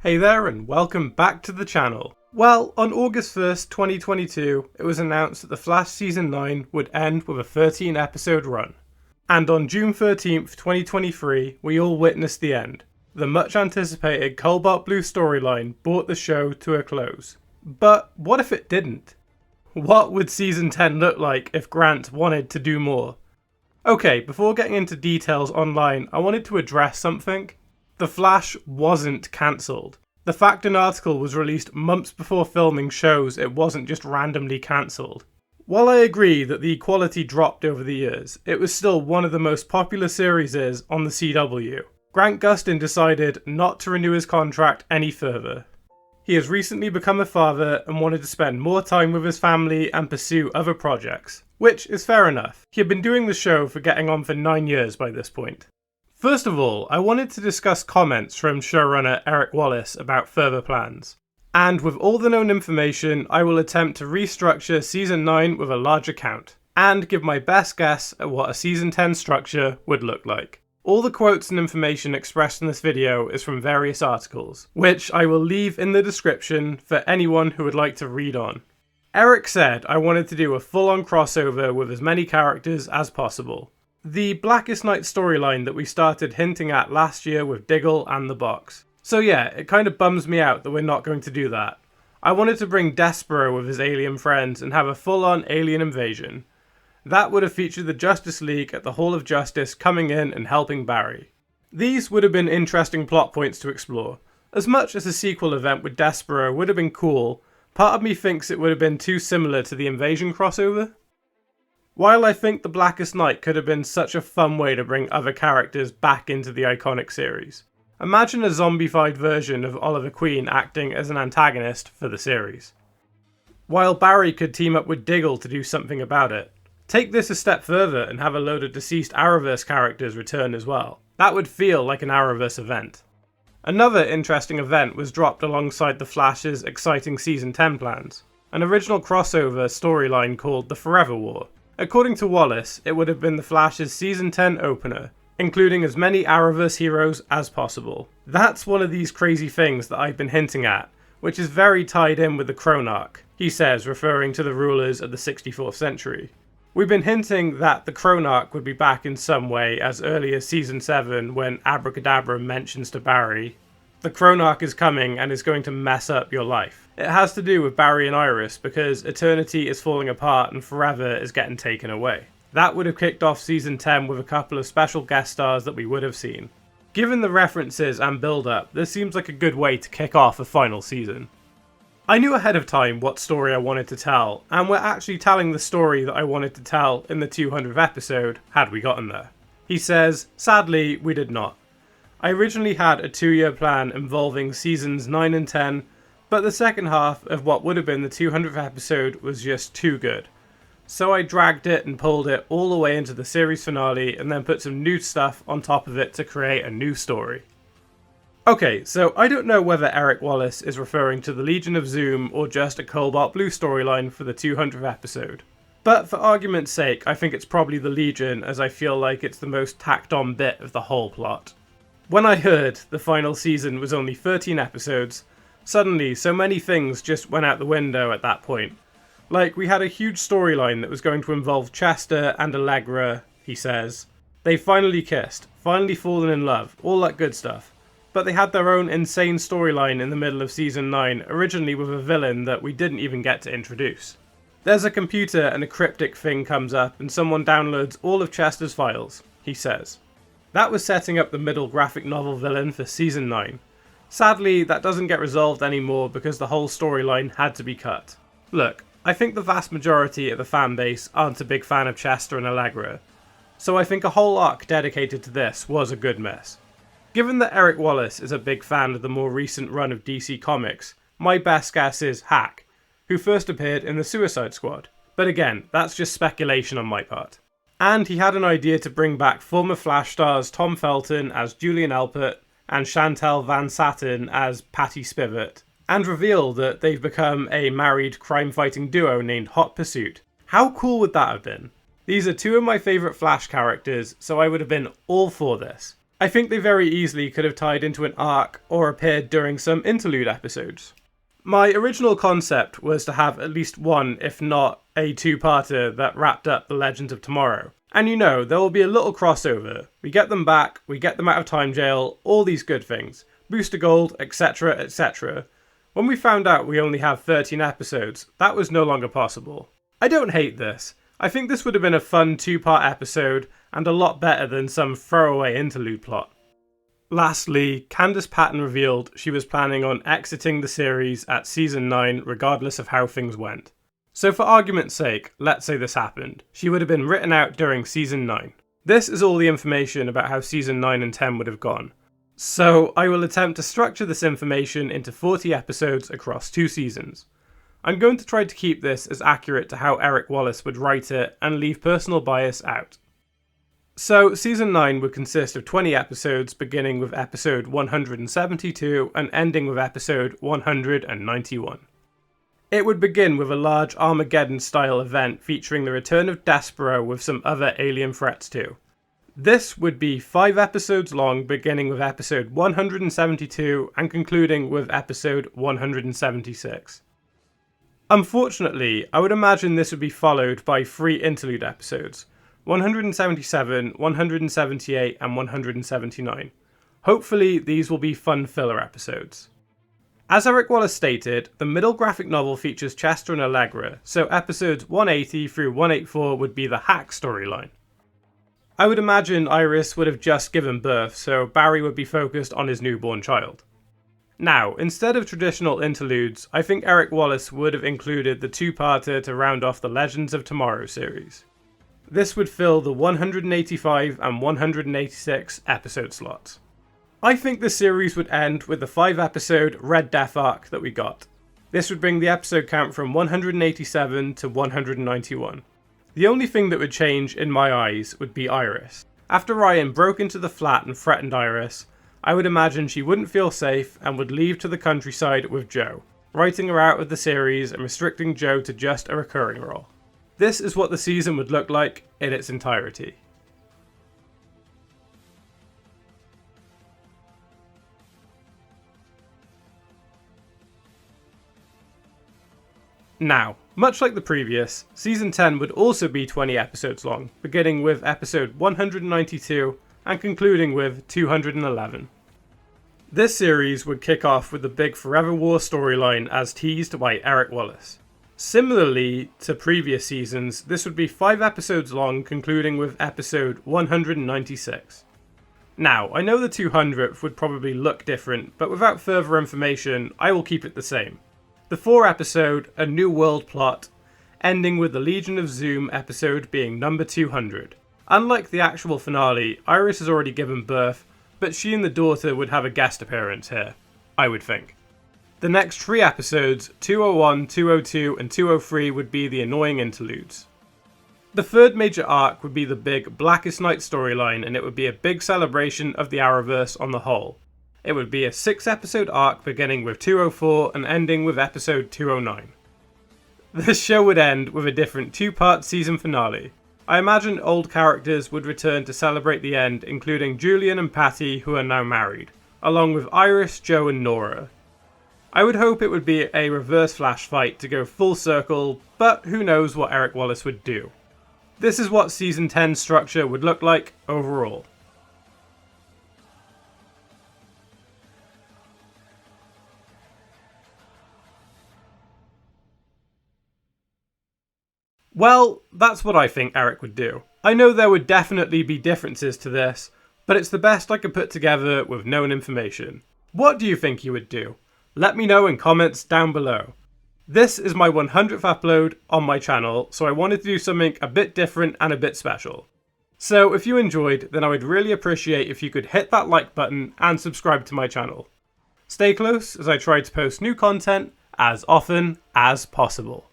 Hey there and welcome back to the channel. Well, on August 1st, 2022, it was announced that The Flash Season 9 would end with a 13 episode run. And on June 13th, 2023, we all witnessed the end. The much anticipated Cobalt Blue storyline brought the show to a close. But what if it didn't? What would Season 10 look like if Grant wanted to do more? Okay, before getting into details online, I wanted to address something. The Flash wasn't cancelled. The fact an article was released months before filming shows it wasn't just randomly cancelled. While I agree that the quality dropped over the years, it was still one of the most popular series on the CW. Grant Gustin decided not to renew his contract any further. He has recently become a father and wanted to spend more time with his family and pursue other projects, which is fair enough. He had been doing the show for getting on for 9 years by this point. First of all, I wanted to discuss comments from showrunner Eric Wallace about further plans. And with all the known information, I will attempt to restructure Season 9 with a larger count, and give my best guess at what a Season 10 structure would look like. All the quotes and information expressed in this video is from various articles, which I will leave in the description for anyone who would like to read on. Eric said I wanted to do a full-on crossover with as many characters as possible. The Blackest Night storyline that we started hinting at last year with Diggle and the Box. So yeah, it kind of bums me out that we're not going to do that. I wanted to bring Despero with his alien friends and have a full-on alien invasion. That would have featured the Justice League at the Hall of Justice coming in and helping Barry. These would have been interesting plot points to explore. As much as a sequel event with Despero would have been cool, part of me thinks it would have been too similar to the Invasion crossover. While I think The Blackest Night could have been such a fun way to bring other characters back into the iconic series. Imagine a zombified version of Oliver Queen acting as an antagonist for the series. While Barry could team up with Diggle to do something about it. Take this a step further and have a load of deceased Arrowverse characters return as well. That would feel like an Arrowverse event. Another interesting event was dropped alongside The Flash's exciting Season 10 plans. An original crossover storyline called The Forever War. According to Wallace, it would have been The Flash's Season 10 opener, including as many Arrowverse heroes as possible. That's one of these crazy things that I've been hinting at, which is very tied in with the Chronarch, he says, referring to the rulers of the 64th century. We've been hinting that the Chronarch would be back in some way as early as Season 7 when Abracadabra mentions to Barry, "The Chronarch is coming and is going to mess up your life." It has to do with Barry and Iris because Eternity is falling apart and Forever is getting taken away. That would have kicked off Season 10 with a couple of special guest stars that we would have seen. Given the references and build-up, this seems like a good way to kick off a final season. I knew ahead of time what story I wanted to tell, and we're actually telling the story that I wanted to tell in the 200th episode, had we gotten there. He says, sadly, we did not. I originally had a 2-year plan involving seasons 9 and 10, but the second half of what would have been the 200th episode was just too good. So I dragged it and pulled it all the way into the series finale and then put some new stuff on top of it to create a new story. Okay, so I don't know whether Eric Wallace is referring to the Legion of Zoom or just a Cobalt Blue storyline for the 200th episode. But for argument's sake, I think it's probably the Legion, as I feel like it's the most tacked on bit of the whole plot. When I heard the final season was only 13 episodes, suddenly so many things just went out the window at that point. Like, we had a huge storyline that was going to involve Chester and Allegra, he says. They finally kissed, finally fallen in love, all that good stuff. But they had their own insane storyline in the middle of Season 9, originally with a villain that we didn't even get to introduce. There's a computer and a cryptic thing comes up and someone downloads all of Chester's files, he says. That was setting up the middle graphic novel villain for Season 9. Sadly, that doesn't get resolved anymore because the whole storyline had to be cut. Look, I think the vast majority of the fanbase aren't a big fan of Chester and Allegra, so I think a whole arc dedicated to this was a good miss. Given that Eric Wallace is a big fan of the more recent run of DC Comics, my best guess is Hack, who first appeared in the Suicide Squad. But again, that's just speculation on my part. And he had an idea to bring back former Flash stars Tom Felton as Julian Alpert and Chantel Van Satin as Patty Spivot, and reveal that they've become a married crime-fighting duo named Hot Pursuit. How cool would that have been? These are two of my favourite Flash characters, so I would have been all for this. I think they very easily could have tied into an arc or appeared during some interlude episodes. My original concept was to have at least one, if not a two-parter that wrapped up the Legends of Tomorrow. And there will be a little crossover. We get them back, we get them out of time jail, all these good things. Booster gold, etc, etc. When we found out we only have 13 episodes, that was no longer possible. I don't hate this. I think this would have been a fun two-part episode, and a lot better than some throwaway interlude plot. Lastly, Candice Patton revealed she was planning on exiting the series at Season 9 regardless of how things went. So for argument's sake, let's say this happened. She would have been written out during Season 9. This is all the information about how Season 9 and 10 would have gone. So I will attempt to structure this information into 40 episodes across 2 seasons. I'm going to try to keep this as accurate to how Eric Wallace would write it and leave personal bias out. So Season 9 would consist of 20 episodes, beginning with episode 172 and ending with episode 191. It would begin with a large Armageddon-style event featuring the return of Despero with some other alien threats too. This would be 5 episodes long, beginning with episode 172 and concluding with episode 176. Unfortunately, I would imagine this would be followed by 3 interlude episodes, 177, 178 and 179. Hopefully these will be fun filler episodes. As Eric Wallace stated, the middle graphic novel features Chester and Allegra, so episodes 180 through 184 would be the Hack storyline. I would imagine Iris would have just given birth, so Barry would be focused on his newborn child. Now, instead of traditional interludes, I think Eric Wallace would have included the two-parter to round off the Legends of Tomorrow series. This would fill the 185 and 186 episode slots. I think the series would end with the 5-episode Red Death arc that we got. This would bring the episode count from 187 to 191. The only thing that would change in my eyes would be Iris. After Ryan broke into the flat and threatened Iris, I would imagine she wouldn't feel safe and would leave to the countryside with Joe, writing her out of the series and restricting Joe to just a recurring role. This is what the season would look like in its entirety. Now, much like the previous, Season 10 would also be 20 episodes long, beginning with episode 192 and concluding with 211. This series would kick off with the big Forever War storyline as teased by Eric Wallace. Similarly to previous seasons, this would be 5 episodes long, concluding with episode 196. Now, I know the 200th would probably look different, but without further information, I will keep it the same. The 4-episode A New World plot, ending with the Legion of Zoom episode being number 200. Unlike the actual finale, Iris has already given birth, but she and the daughter would have a guest appearance here, I would think. The next 3 episodes, 201, 202 and 203 would be the annoying interludes. The third major arc would be the big Blackest Night storyline, and it would be a big celebration of the arrowverse on the whole. It would be a 6-episode arc beginning with 204 and ending with episode 209. The show would end with a different 2-part season finale. I imagine old characters would return to celebrate the end, including Julian and Patty, who are now married, along with Iris, Joe and Nora. I would hope it would be a reverse Flash fight to go full circle, but who knows what Eric Wallace would do. This is what Season 10's structure would look like overall. Well, that's what I think Eric would do. I know there would definitely be differences to this, but it's the best I could put together with known information. What do you think he would do? Let me know in comments down below. This is my 100th upload on my channel, so I wanted to do something a bit different and a bit special. So if you enjoyed, then I would really appreciate if you could hit that like button and subscribe to my channel. Stay close as I try to post new content as often as possible.